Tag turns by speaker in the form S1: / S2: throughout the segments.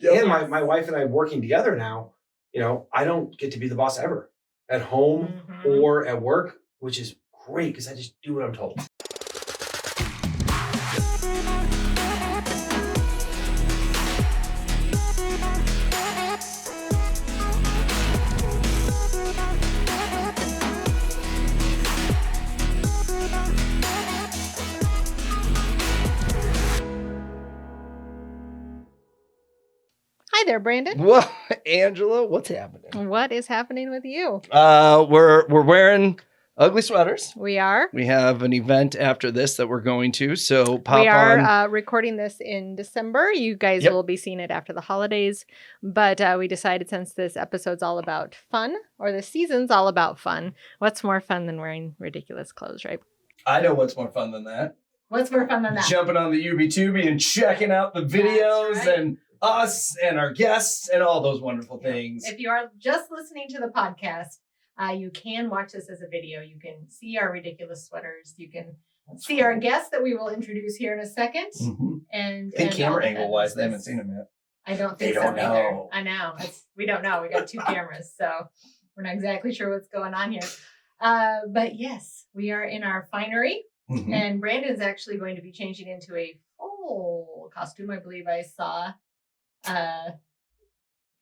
S1: And my wife and I working together now, I don't get to be the boss ever at home or at work, which is great because I just do what I'm told.
S2: Hi there, Brandon.
S3: Well, Angela, what's happening?
S2: What is happening with you?
S3: We're wearing ugly sweaters.
S2: We are.
S3: We have an event after this that we're going to, so pop on.
S2: We are recording this in December. You guys will be seeing it after the holidays. But we decided since this episode's all about fun, or the season's all about fun, what's more fun than wearing ridiculous clothes, right?
S3: I know what's more fun than that.
S2: What's more fun than that?
S3: Jumping on the UB-Tubi and checking out the videos and us and our guests and all those wonderful things.
S2: If you are just listening to the podcast, you can watch this as a video. You can see our ridiculous sweaters. You can see our guests that we will introduce here in a second. And
S3: I think camera angle wise, they haven't seen them yet.
S2: I don't think so either. I know. We don't know. We got 2 cameras, so we're not exactly sure what's going on here. But yes, we are in our finery, and Brandon's actually going to be changing into a full costume. I believe I saw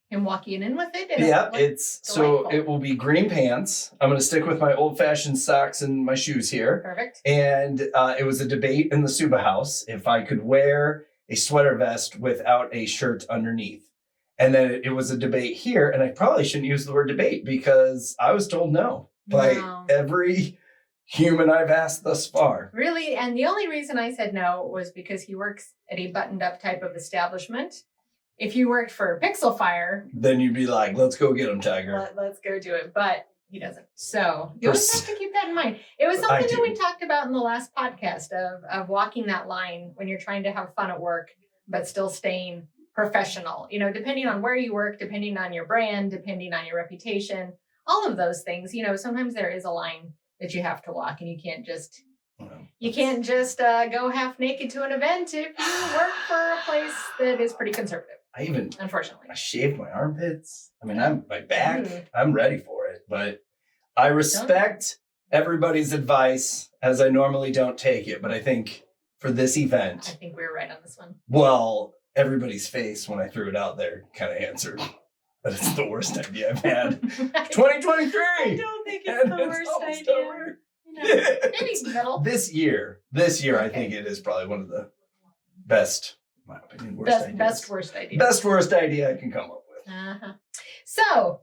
S2: him walking in with it.
S3: It will be green pants. I'm going to stick with my old-fashioned socks and my shoes here.
S2: Perfect.
S3: And it was a debate in the Suba house if I could wear a sweater vest without a shirt underneath. And then it was a debate here, and I probably shouldn't use the word debate because I was told no by every human I've asked thus far.
S2: Really? And the only reason I said no was because he works at a buttoned-up type of establishment. If you worked for Pixel Fire,
S3: then you'd be like, let's go get him, Tiger.
S2: Let's go do it. But he doesn't. So you always have to keep that in mind. It was something that we talked about in the last podcast of walking that line when you're trying to have fun at work, but still staying professional. Depending on where you work, depending on your brand, depending on your reputation, all of those things, sometimes there is a line that you have to walk, and you can't just go half naked to an event if you work for a place that is pretty conservative. Unfortunately,
S3: I shaved my armpits. I mean, I'm my back. I'm ready for it, but I respect everybody's advice as I normally don't take it. But I think for this event,
S2: I think we were right on this one.
S3: Well, everybody's face when I threw it out there kind of answered that it's the worst idea I've had. 2023.
S2: I don't think it's the worst idea. Maybe middle.
S3: This year, I think it is probably one of the best. My opinion,
S2: best worst idea.
S3: Best worst idea I can come up with.
S2: So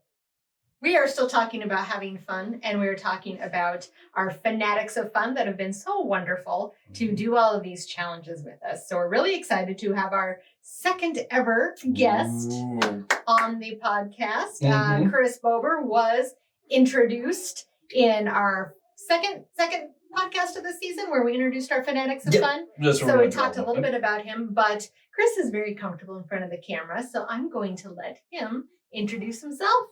S2: we are still talking about having fun, and we are talking about our fanatics of fun that have been so wonderful to do all of these challenges with us. So we're really excited to have our second ever guest on the podcast. Chris Bober was introduced in our second podcast of the season where we introduced our fanatics of fun. So we talked a little bit about him, but Chris is very comfortable in front of the camera, so I'm going to let him introduce himself.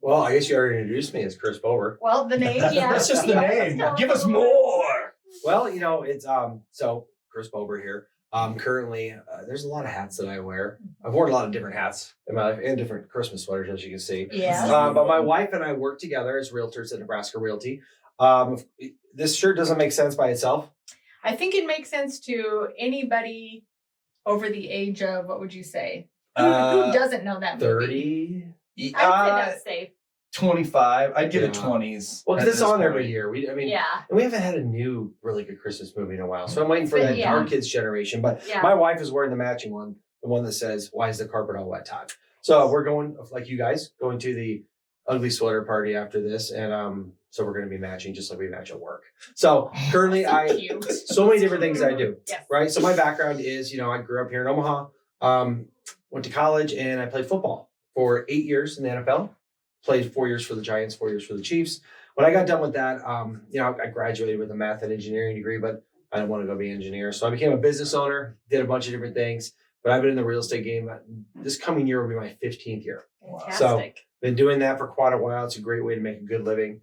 S1: Well, I guess you already introduced me as Chris Bober.
S2: Well, the name,
S3: That's just the name. Give us more.
S1: Well, it's so Chris Bober here. Currently, there's a lot of hats that I wear. I've worn a lot of different hats in my life and different Christmas sweaters, as you can see.
S2: Yeah.
S1: But my wife and I work together as realtors at Nebraska Realty. This shirt doesn't make sense by itself.
S2: I think it makes sense to anybody over the age of, what would you say? Who doesn't know that movie?
S1: 30?
S2: I'd say that's safe.
S3: 25. I'd give it 20s.
S1: Well, because it's on every year. And we haven't had a new really good Christmas movie in a while. So I'm waiting for that our kids' generation. But my wife is wearing the matching one, the one that says, "Why is the carpet all wet, Todd?" So we're going, like you guys, going to the ugly sweater party after this. And so we're going to be matching just like we match at work. So currently so many different things I do, right? So my background is, I grew up here in Omaha, went to college, and I played football for 8 years in the NFL. Played 4 years for the Giants, 4 years for the Chiefs. When I got done with that, I graduated with a math and engineering degree, but I didn't want to go be an engineer. So I became a business owner, did a bunch of different things, but I've been in the real estate game. This coming year will be my 15th year.
S2: Fantastic.
S1: So been doing that for quite a while. It's a great way to make a good living,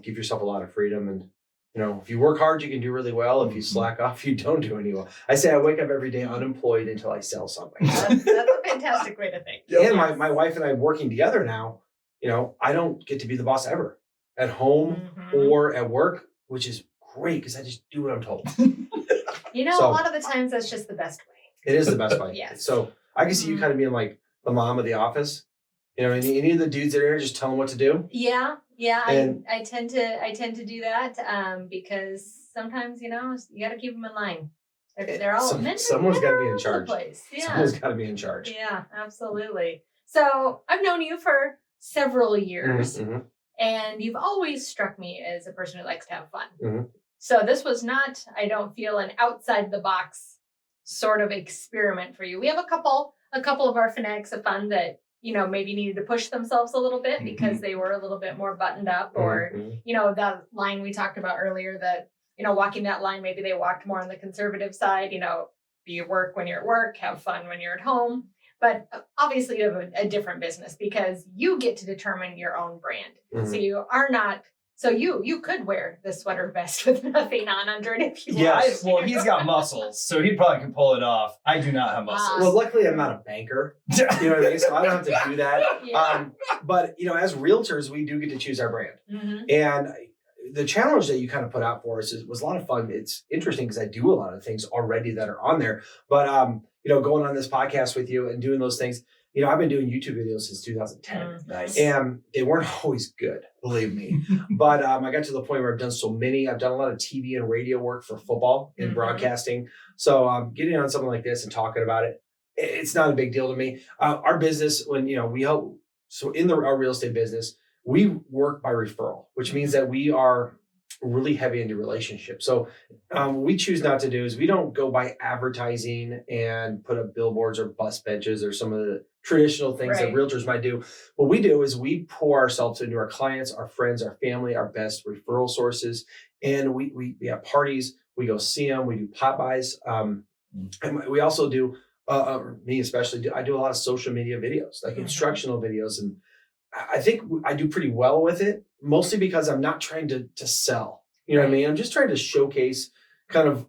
S1: give yourself a lot of freedom, and if you work hard, you can do really well. If you slack off, you don't do any well. I say I wake up every day unemployed until I sell something.
S2: That's a fantastic way to think.
S1: And my wife and I working together now, I don't get to be the boss ever at home or at work, which is great because I just do what I'm told.
S2: A lot of the times that's just the best way.
S1: It is the best way.
S2: Yes.
S1: So I can see you kind of being like the mom of the office. Any of the dudes that are here, just tell them what to do.
S2: Yeah. I tend to do that because sometimes you got to keep them in line. They're all
S1: someone's got to be in charge.
S2: Yeah.
S1: Someone's got to be in charge.
S2: Yeah, absolutely. So I've known you for several years, and you've always struck me as a person who likes to have fun. So this was not, I don't feel, an outside the box sort of experiment for you. We have a couple of our Fanatics of Fun that maybe needed to push themselves a little bit because they were a little bit more buttoned up, or that line we talked about earlier that walking that line, maybe they walked more on the conservative side. Be at work when you're at work, have fun when you're at home. But obviously you have a different business because you get to determine your own brand. So you are not. So you could wear the sweater vest with nothing on under it if you want.
S3: Yeah, well, he's got muscles, so he probably can pull it off. I do not have muscles.
S1: Well, luckily I'm not a banker. You know what I mean? So I don't have to do that.
S2: Yeah.
S1: But as realtors, we do get to choose our brand. And the challenge that you kind of put out for us was a lot of fun. It's interesting because I do a lot of things already that are on there. But going on this podcast with you and doing those things. I've been doing YouTube videos since 2010.
S3: Nice.
S1: And they weren't always good, believe me. But I got to the point where I've done so many. I've done a lot of TV and radio work for football and broadcasting. So getting on something like this and talking about it, it's not a big deal to me. Our business, when, we help, so in our real estate business, we work by referral, which means that we are really heavy into relationships. So what we choose not to do is we don't go by advertising and put up billboards or bus benches or some of the traditional things that realtors might do. What we do is we pour ourselves into our clients, our friends, our family, our best referral sources. And we have parties, we go see them, we do pop buys. And we also do, me especially, I do a lot of social media videos, like instructional videos. And I think I do pretty well with it, mostly because I'm not trying to sell. You know what I mean? I'm just trying to showcase kind of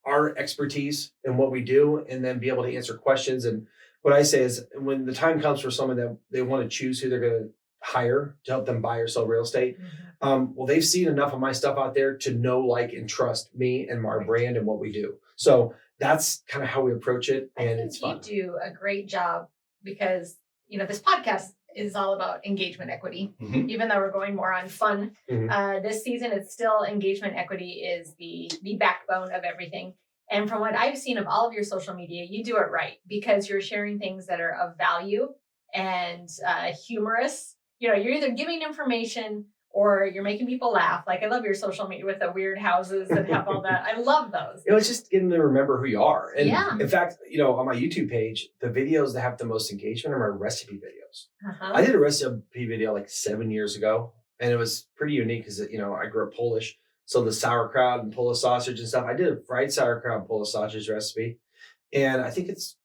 S1: our expertise and what we do and then be able to answer questions. And what I say is when the time comes for someone that they want to choose who they're going to hire to help them buy or sell real estate, well, they've seen enough of my stuff out there to know, like, and trust me and our brand and what we do. So that's kind of how we approach it. And it's fun.
S2: You do a great job because, this podcast is all about engagement equity. Even though we're going more on fun this season, it's still engagement equity is the backbone of everything. And from what I've seen of all of your social media, you do it right because you're sharing things that are of value and humorous. You're either giving information or you're making people laugh. Like, I love your social media with the weird houses that have all that. I love those.
S1: It's just getting to remember who you are. And in fact, on my YouTube page, the videos that have the most engagement are my recipe videos. I did a recipe video like 7 years ago, and it was pretty unique because, I grew up Polish. So the sauerkraut and Polish sausage and stuff, I did a fried sauerkraut and Polish sausage recipe. And I think it's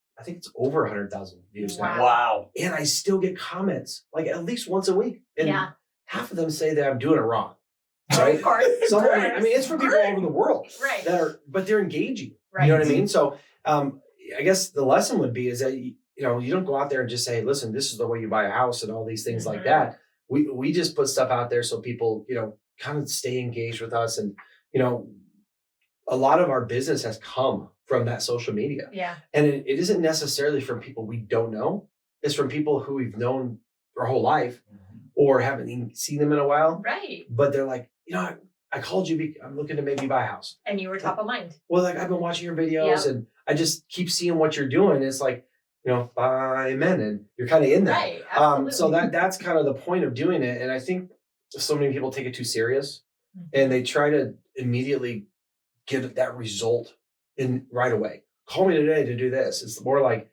S1: over 100,000 views now.
S3: Wow.
S1: And I still get comments like at least once a week. And half of them say that I'm doing it wrong. Right?
S2: Of course.
S1: It's from people all over the world.
S2: Right.
S1: But they're engaging.
S2: Right.
S1: You know what I mean? So I guess the lesson would be is that, you don't go out there and just say, listen, this is the way you buy a house and all these things like that. We just put stuff out there so people, kind of stay engaged with us. And, a lot of our business has come from that social media.
S2: Yeah.
S1: And it isn't necessarily from people we don't know. It's from people who we've known our whole life or haven't even seen them in a while.
S2: Right.
S1: But they're like, I called you. I'm looking to maybe buy a house.
S2: And you were top of mind.
S1: Well, like I've been watching your videos and I just keep seeing what you're doing. It's like, buy men, and you're kind of in that.
S2: Right. Absolutely.
S1: So that's kind of the point of doing it. And I think so many people take it too serious and they try to immediately get that result in right away. Call me today to do this. It's more like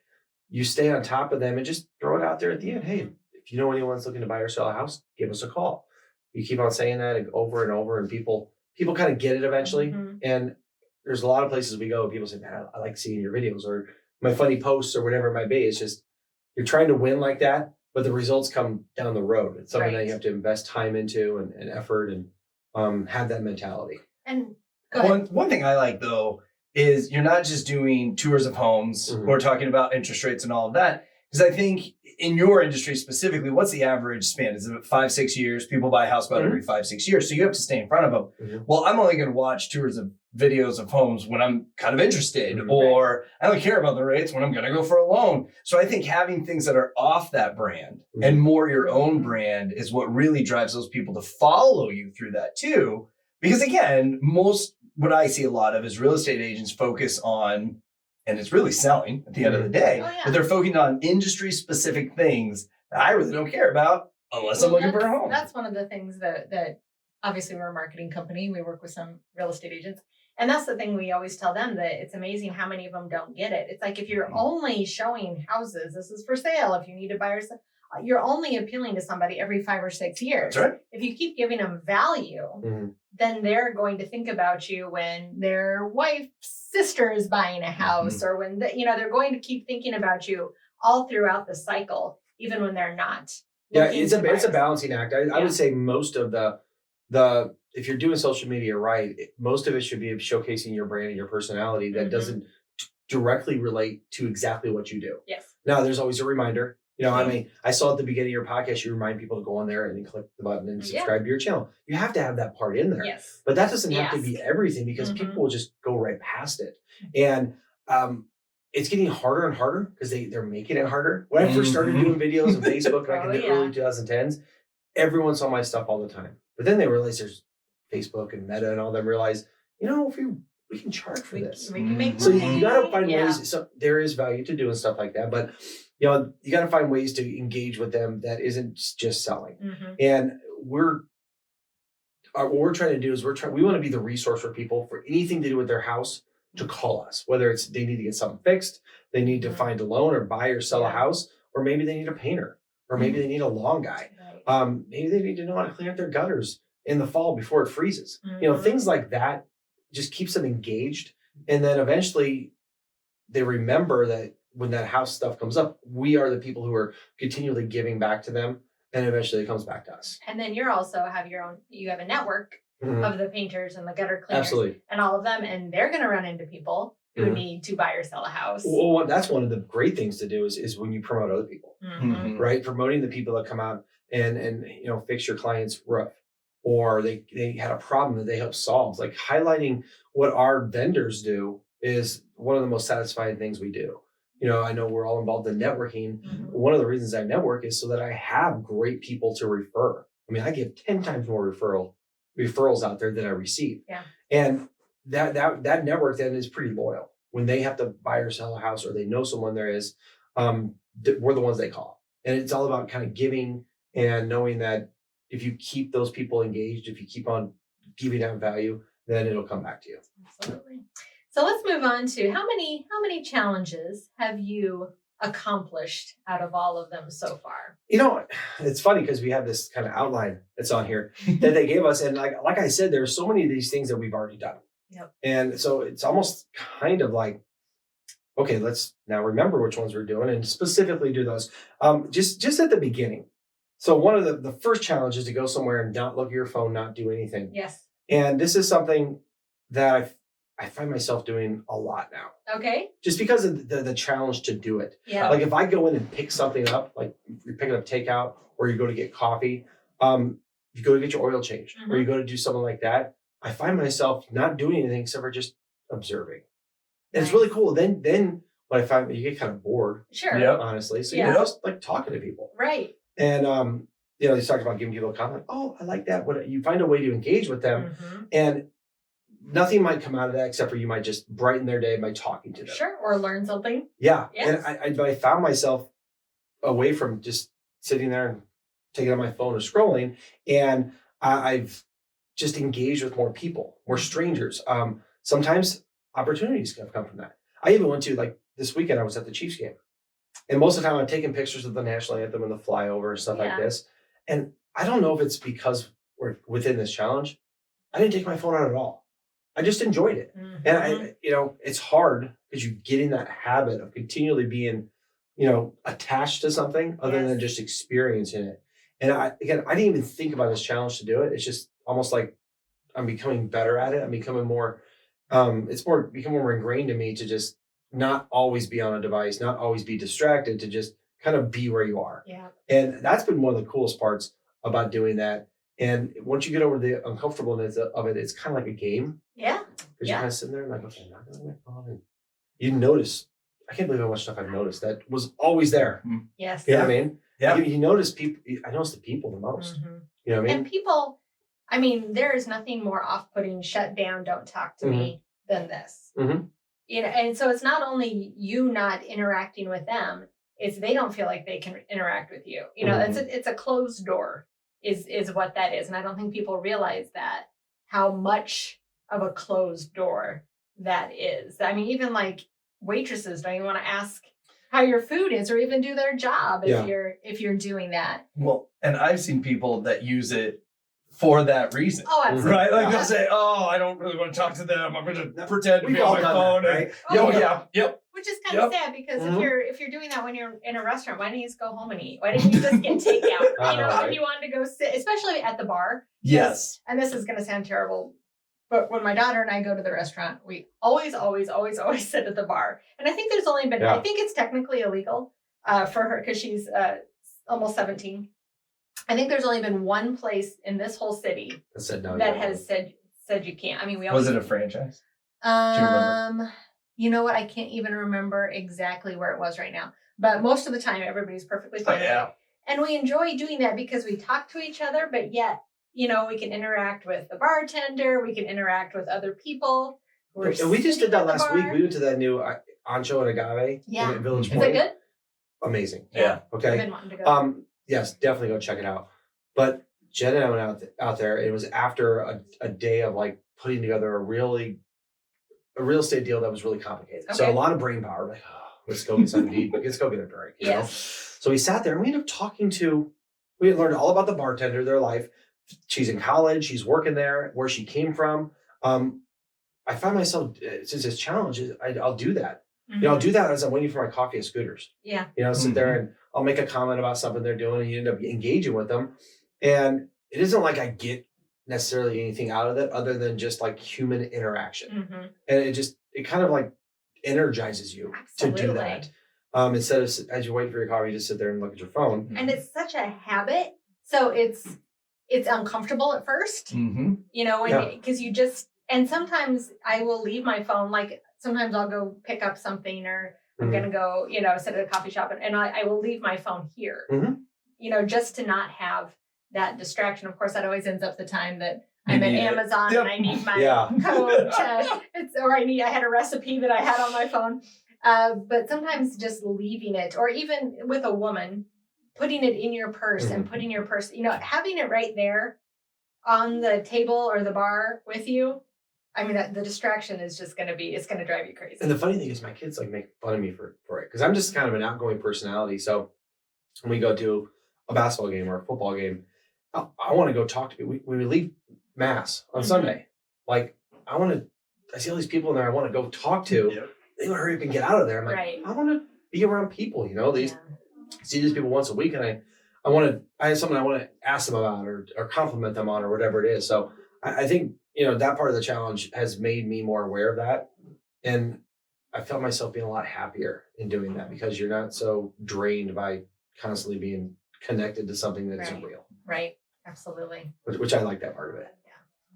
S1: you stay on top of them and just throw it out there at the end. Hey, if you know anyone's looking to buy or sell a house, give us a call. You keep on saying that over and over, and people kind of get it eventually. And there's a lot of places we go and people say, man, I like seeing your videos or my funny posts or whatever it might be. It's just, you're trying to win like that, but the results come down the road. It's something that you have to invest time into and effort and have that mentality.
S2: And go ahead.
S3: One thing I like though is you're not just doing tours of homes or talking about interest rates and all of that. Because I think in your industry specifically, what's the average span? Is it 5-6 years? People buy a house about every 5-6 years. So you have to stay in front of them. Well, I'm only going to watch tours of videos of homes when I'm kind of interested, or I don't care about the rates when I'm going to go for a loan. So I think having things that are off that brand and more your own brand is what really drives those people to follow you through that too. Because again, what I see a lot of is real estate agents focus on, and it's really selling at the end of the day, but they're focusing on industry specific things that I really don't care about unless I'm looking for a home.
S2: That's one of the things that obviously we're a marketing company. We work with some real estate agents. And that's the thing we always tell them, that it's amazing how many of them don't get it. It's like, if you're only showing houses, this is for sale, if you need to buy or sell, you're only appealing to somebody every 5 or 6 years.
S3: That's right.
S2: If you keep giving them value, then they're going to think about you when their wife's sister is buying a house, or when they're going to keep thinking about you all throughout the cycle, even when they're not.
S1: Yeah, it's a balancing act. I would say most of the if you're doing social media right, most of it should be showcasing your brand and your personality that doesn't directly relate to exactly what you do.
S2: Yes.
S1: Now, there's always a reminder. I mean, I saw at the beginning of your podcast, you remind people to go on there and click the button and subscribe to your channel. You have to have that part in there.
S2: Yes.
S1: But that doesn't have to be everything, because people will just go right past it. And it's getting harder and harder because they're making it harder. When I first started doing videos on Facebook back in the early 2010s, everyone saw my stuff all the time. But then they realized there's Facebook and Meta and all them realize, if we can charge for this.
S2: We can make
S1: so
S2: money.
S1: You got to find ways. So there is value to doing stuff like that, but you got to find ways to engage with them that isn't just selling. And what we're trying to do is we want to be the resource for people for anything to do with their house, to call us, whether it's they need to get something fixed, they need to find a loan or buy or sell a house, or maybe they need a painter, or maybe they need a lawn guy. Maybe they need to know how to clean up their gutters in the fall before it freezes. Things like that just keeps them engaged. And then eventually they remember that when that house stuff comes up, we are the people who are continually giving back to them, and eventually it comes back to us.
S2: And then you have a network of the painters and the gutter cleaners and all of them, and they're going to run into people who need to buy or sell a house.
S1: Well, that's one of the great things to do is when you promote other people, right? Promoting the people that come out and fix your client's roof, or they had a problem that they helped solve. Like, highlighting what our vendors do is one of the most satisfying things we do. I know we're all involved in networking. One of the reasons I network is so that I have great people to refer. I mean, I give 10 times more referrals out there than I receive.
S2: Yeah.
S1: And that network then is pretty loyal. When they have to buy or sell a house, or they know someone there is, we're the ones they call. And it's all about kind of giving and knowing that if you keep those people engaged, if you keep on giving out value, then it'll come back to you.
S2: Absolutely. So let's move on to how many challenges have you accomplished out of all of them so far?
S1: It's funny because we have this kind of outline that's on here that they gave us. And like I said, there are so many of these things that we've already done.
S2: Yep.
S1: And so it's almost kind of like, okay, let's now remember which ones we're doing and specifically do those. Just at the beginning. So one of the first challenge is to go somewhere and not look at your phone, not do anything.
S2: Yes.
S1: And this is something that I find myself doing a lot now.
S2: Okay.
S1: Just because of the challenge to do it.
S2: Yeah.
S1: Like, if I go in and pick something up, like you're picking up takeout, or you go to get coffee, you go to get your oil changed, or you go to do something like that, I find myself not doing anything except for just observing. And it's really cool. Then what I find, you get kind of bored.
S2: Sure.
S1: Honestly. So you're just like talking to people.
S2: Right.
S1: And you talked about giving people a comment. Oh, I like that. You find a way to engage with them, and nothing might come out of that except for you might just brighten their day by talking to them.
S2: Sure, or learn something.
S1: Yeah. Yes. And I found myself away from just sitting there and taking out my phone or scrolling, and I've just engaged with more people, more strangers. Sometimes opportunities have come from that. I even went to, like, this weekend, I was at the Chiefs game, and most of the time I'm taking pictures of the national anthem and the flyover and stuff like this. And I don't know if it's because we're within this challenge, I didn't take my phone out at all. I just enjoyed it. And it's hard because you get in that habit of continually being, attached to something other than just experiencing it. And I didn't even think about this challenge to do it. It's just almost like I'm becoming better at it. I'm becoming more, become more ingrained in me to just not always be on a device, not always be distracted, to just kind of be where you are.
S2: Yeah.
S1: And that's been one of the coolest parts about doing that. And once you get over the uncomfortableness of it, it's kind of like a game.
S2: Yeah.
S1: Because you're kind of sitting there and like, okay, I'm not going to my phone. You notice, I can't believe how much stuff I've noticed that was always there.
S2: Yes.
S1: You know what I mean?
S3: Yeah.
S1: You notice people, I notice the people the most. You know what I mean?
S2: And people, I mean, there is nothing more off-putting, shut down, don't talk to me than this. You know, and so it's not only you not interacting with them, it's they don't feel like they can interact with you. You know, it's a closed door is what that is. And I don't think people realize that, how much of a closed door that is. I mean, even like waitresses don't even want to ask how your food is or even do their job if you're doing that.
S3: Well, and I've seen people that use it for that reason.
S2: Oh, absolutely.
S3: Right? Like they'll say, oh, I don't really want to talk to them. I'm going to pretend to be on my phone.
S1: Right?
S3: Yep.
S2: Which is kind of sad because if you're doing that when you're in a restaurant, why don't you just go home and eat? Why didn't you just get takeout? If you wanted to go sit, especially at the bar.
S3: Yes.
S2: And this is going to sound terrible, but when my daughter and I go to the restaurant, we always sit at the bar. And I think there's only been, I think it's technically illegal for her because she's almost 17. I think there's only been one place in this whole city that has said you can't. I mean,
S3: was it a franchise?
S2: Do you remember? You know what? I can't even remember exactly where it was right now. But most of the time, everybody's perfectly fine. And we enjoy doing that because we talk to each other, but yet, you know, we can interact with the bartender. We can interact with other people.
S1: And we just did that last week. We went to that new Ancho and Agave in Village Point.
S2: Is it good?
S1: Amazing.
S3: Yeah.
S1: Okay.
S2: I've been wanting to go.
S1: Yes, definitely go check it out. But Jen and I went out there. It was after a day of like putting together a real estate deal that was really complicated. Okay. So a lot of brain power. Like, let's go get something to eat. Let's go get a drink. You know? So we sat there and we ended up talking to. We had learned all about the bartender, their life. She's in college. She's working there. Where she came from. I find myself since it's challenges. I'll do that. You know, I'll do that as I'm waiting for my coffee at Scooters.
S2: Yeah.
S1: You know, sit there and I'll make a comment about something they're doing, and you end up engaging with them. And it isn't like I get necessarily anything out of it other than just like human interaction. And it kind of like energizes you to do that. Instead of as you're waiting for your coffee, you just sit there and look at your phone.
S2: And it's such a habit. So it's uncomfortable at first, you know, because you just, and sometimes I will leave my phone, like sometimes I'll go pick up something or I'm going to go, you know, sit at a coffee shop and I will leave my phone here, you know, just to not have that distraction. Of course, that always ends up the time that I'm at Amazon and I need my code I had a recipe that I had on my phone. But sometimes just leaving it, or even with a woman, putting it in your purse and putting your purse, you know, having it right there on the table or the bar with you. I mean, the distraction is just it's going to drive you crazy.
S1: And the funny thing is my kids like make fun of me for it because I'm just kind of an outgoing personality. So when we go to a basketball game or a football game, I want to go talk to people. When we leave Mass on Sunday, like I see all these people in there I want to go talk to. They want to hurry up and get out of there. I'm like, I want to be around people, you know, see these people once a week. And I have something I want to ask them about or compliment them on or whatever it is. So I think, you know, that part of the challenge has made me more aware of that. And I felt myself being a lot happier in doing that because you're not so drained by constantly being connected to something that isn't real. Right.
S2: Absolutely.
S1: Which I like that part of it.
S2: Yeah.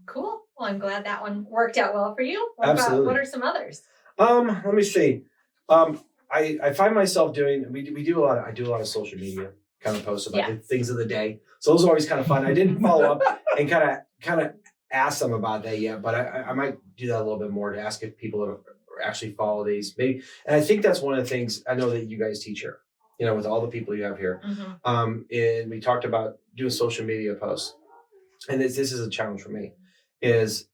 S2: Cool. Well, I'm glad that one worked out well for you. What are some others?
S1: Let me see. I find myself doing, I do a lot of social media kind of posts about the things of the day. So those are always kind of fun. I didn't follow up and kind of ask them about that yet, but I might do that a little bit more to ask if people actually follow these. Maybe, and I think that's one of the things I know that you guys teach here, you know, with all the people you have here. And we talked about doing social media posts. And this is a challenge for me, is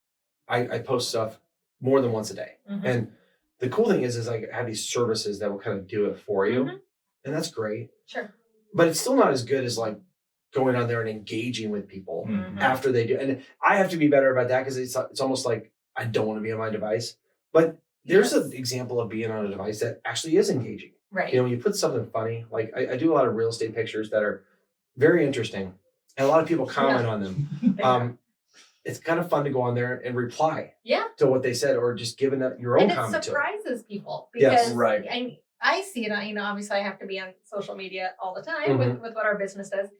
S1: I post stuff more than once a day. And the cool thing is I have these services that will kind of do it for you. And that's great.
S2: Sure.
S1: But it's still not as good as like going on there and engaging with people after they do. And I have to be better about that because it's almost like I don't want to be on my device. But there's an example of being on a device that actually is engaging.
S2: Right.
S1: You know, when you put something funny, like I do a lot of real estate pictures that are very interesting. And a lot of people comment on them. it's kind of fun to go on there and reply
S2: Yeah.
S1: to what they said, or just giving up your own
S2: And it
S1: comment to it.
S2: surprises people because
S1: Yes.
S3: Right.
S2: I see it, obviously I have to be on social media all the time
S1: Mhm.
S2: with what our business does.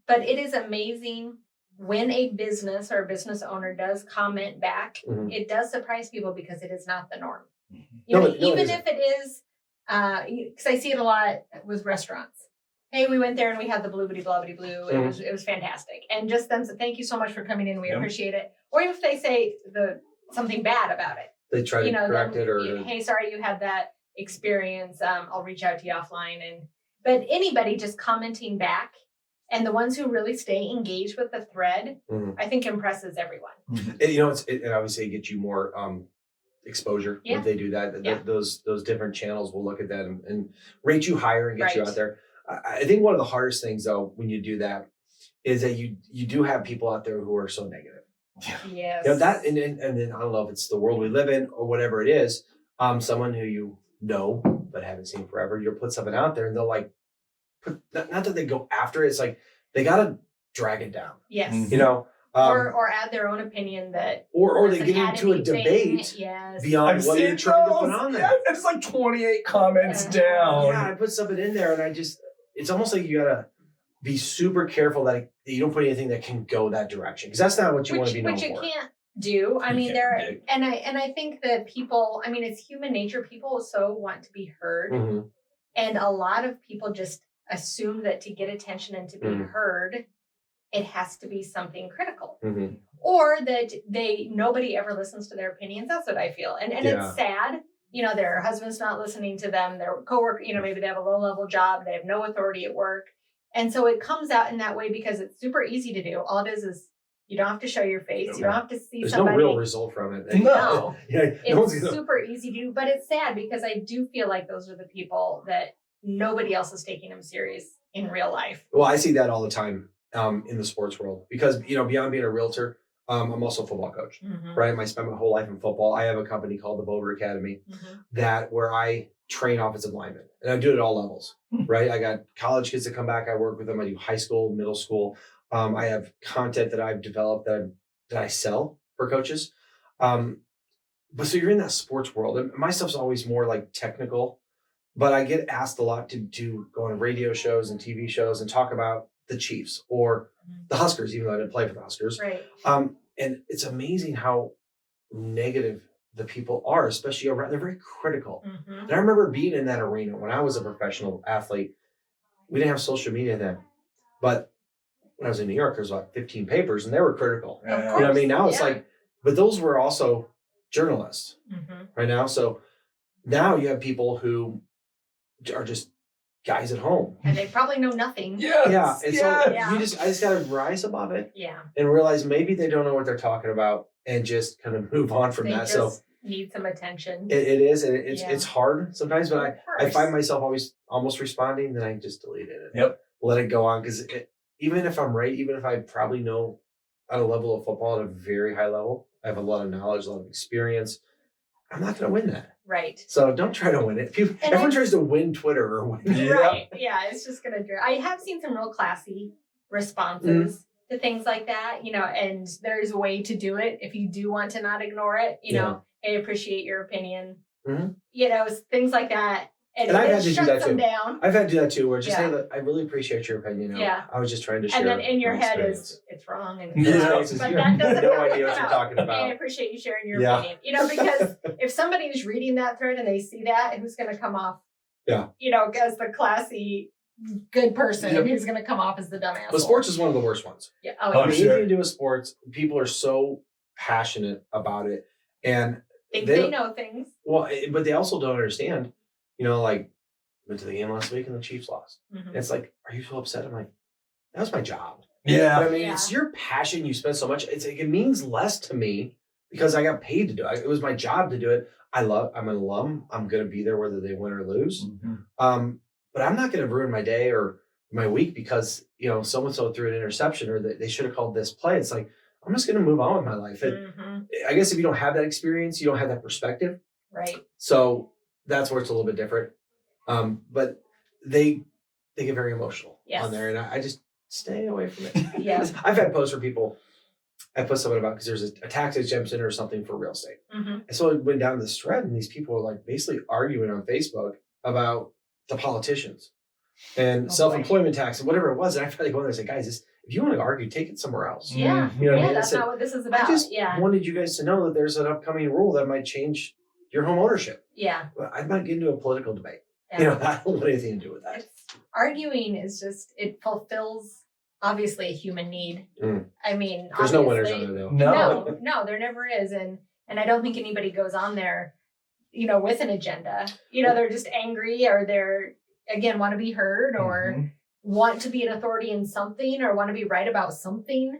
S2: But it is amazing when a business or a business owner does comment back.
S1: Mhm.
S2: It does surprise people because it is not the norm.
S1: No, it
S2: Even
S1: isn't.
S2: if it is, because I see it a lot with restaurants. Hey, we went there and we had the bloobity blobbity blue.
S1: Mhm.
S2: It was fantastic. And just them say, thank you so much for coming in. We
S3: Yep.
S2: appreciate it. Or if they say something bad about it.
S1: They try to correct
S2: then,
S1: it, or
S2: hey, sorry you had that experience. I'll reach out to you offline. But anybody just commenting back, and the ones who really stay engaged with the thread,
S1: Mhm.
S2: I think impresses everyone.
S1: it obviously gets you more exposure
S2: Yeah.
S1: when they do that.
S2: Yeah.
S1: Those different channels will look at that and rate you higher and get you
S2: Right.
S1: out there. I think one of the hardest things though when you do that is that you do have people out there who are so negative.
S2: Yes.
S1: That and then I don't know if it's the world we live in or whatever it is. Someone who you know but haven't seen forever, you'll put something out there and they'll like put not that they go after it. It's like they gotta drag it down.
S2: Yes.
S1: Or
S2: add their own opinion that
S1: or they
S2: doesn't
S1: get
S2: add
S1: into a
S2: anything.
S1: debate
S2: Yes.
S1: beyond
S3: I've
S1: what
S3: seen
S1: you're trying to put
S3: those.
S1: on there.
S3: Yeah, it's like 28 comments
S2: Yeah.
S3: down.
S1: Yeah, I put something in there, and it's almost like you gotta be super careful that you don't put anything that can go that direction, because that's not what you want to be known
S2: which you
S1: for.
S2: can't do. I
S3: You
S2: mean,
S3: can't predict.
S2: and I think that people. I mean, it's human nature. People so want to be heard,
S1: Mhm.
S2: and a lot of people just assume that to get attention and to be heard, it has to be something critical,
S1: Mhm.
S2: or that nobody ever listens to their opinions. That's what I feel, and
S1: Yeah.
S2: it's sad. Their husband's not listening to them. Their coworker, maybe they have a low level job. They have no authority at work. And so it comes out in that way because it's super easy to do. All it is you don't have to show your face.
S1: Okay.
S2: You don't have to see
S1: There's
S2: somebody.
S1: no real result from it.
S2: No.
S1: Yeah,
S2: It's super easy to do, but it's sad because I do feel like those are the people that nobody else is taking them serious in real life.
S1: Well, I see that all the time in the sports world because, beyond being a realtor, I'm also a football coach, right? I spent my whole life in football. I have a company called the Boulder Academy where I train offensive linemen, and I do it at all levels, right? I got college kids that come back. I work with them. I do high school, middle school. I have content that I've developed that I sell for coaches. But so you're in that sports world, and my stuff's always more like technical, but I get asked a lot to go on radio shows and TV shows and talk about the Chiefs or the Huskers, even though I didn't play for the Huskers.
S2: Right.
S1: And it's amazing how negative the people are, especially around. They're very critical. And I remember being in that arena when I was a professional athlete. We didn't have social media then, but when I was in New York, there was like 15 papers, and they were critical.
S2: Of
S1: You know what I mean? Now it's like, but those were also journalists right now. So now you have people who are just guys at home,
S2: and they probably know nothing.
S1: Yeah. And so
S2: Yeah.
S1: I just got to rise above it.
S2: Yeah.
S1: And realize maybe they don't know what they're talking about, and just kind of move on from
S2: They
S1: that.
S2: just
S1: So
S2: need some attention.
S1: it is, and it's hard sometimes, but I
S2: course.
S1: find myself always almost responding, then I just delete it.
S3: Yep.
S1: Let it go on, because even if I'm right, even if I probably know at a level of football at a very high level, I have a lot of knowledge, a lot of experience, I'm not going to win that.
S2: Right.
S1: So don't try to win it. Everyone tries to win Twitter or win.
S2: Right. Yeah, it's just going to. I have seen some real classy responses to things like that, and there's a way to do it if you do want to not ignore it. I appreciate your opinion. Things like that. And
S1: I've had to do that
S2: them
S1: too.
S2: down.
S1: I've had to do that too, where just say that I really appreciate your opinion. I was just trying to share.
S2: And then in your
S1: my
S2: head
S1: experience.
S2: it's wrong and
S1: But
S2: that
S1: you
S2: doesn't
S1: have no
S2: happen.
S1: idea what you're talking about.
S2: I appreciate you sharing your opinion. Because if somebody's reading that thread and they see that, who's going to come off? As the classy good person, and who's going to come off as the dumbass?
S1: But sports is one of the worst ones.
S2: Yeah.
S1: Anything to do with sports, people are so passionate about it, and
S2: they know things.
S1: Well, but they also don't understand. Like, went to the game last week and the Chiefs lost. And it's like, are you so upset? I'm like, that was my job.
S3: Yeah.
S1: But I mean, it's your passion. You spend so much. It's like, it means less to me because I got paid to do it. It was my job to do it. I'm an alum. I'm going to be there whether they win or lose. But I'm not going to ruin my day or my week because, so-and-so threw an interception or they should have called this play. It's like, I'm just going to move on with my life. And I guess if you don't have that experience, you don't have that perspective.
S2: Right.
S1: So that's where it's a little bit different. But they get very emotional on there, and I just stay away from it.
S2: Yeah.
S1: I've had posts where people I put something about because there's a tax exemption or something for real estate.
S2: Mm-hmm.
S1: And so it went down this thread, and these people were like basically arguing on Facebook about the politicians and self-employment tax and whatever it was. And I felt like going there and said, guys, if you want to argue, take it somewhere else.
S2: Yeah.
S1: You know what I mean?
S2: That's not what this is about.
S1: I just wanted you guys to know that there's an upcoming rule that might change your home ownership.
S2: Yeah.
S1: I'm not getting into a political debate.
S2: Yeah.
S1: You know, I don't want anything to do with that.
S2: Arguing is just, it fulfills obviously a human need. I mean,
S1: there's no winners on there though.
S2: No, there never is. And I don't think anybody goes on there, you know, with an agenda. You know, they're just angry, or they're, again, want to be heard, or want to be an authority in something, or want to be right about something.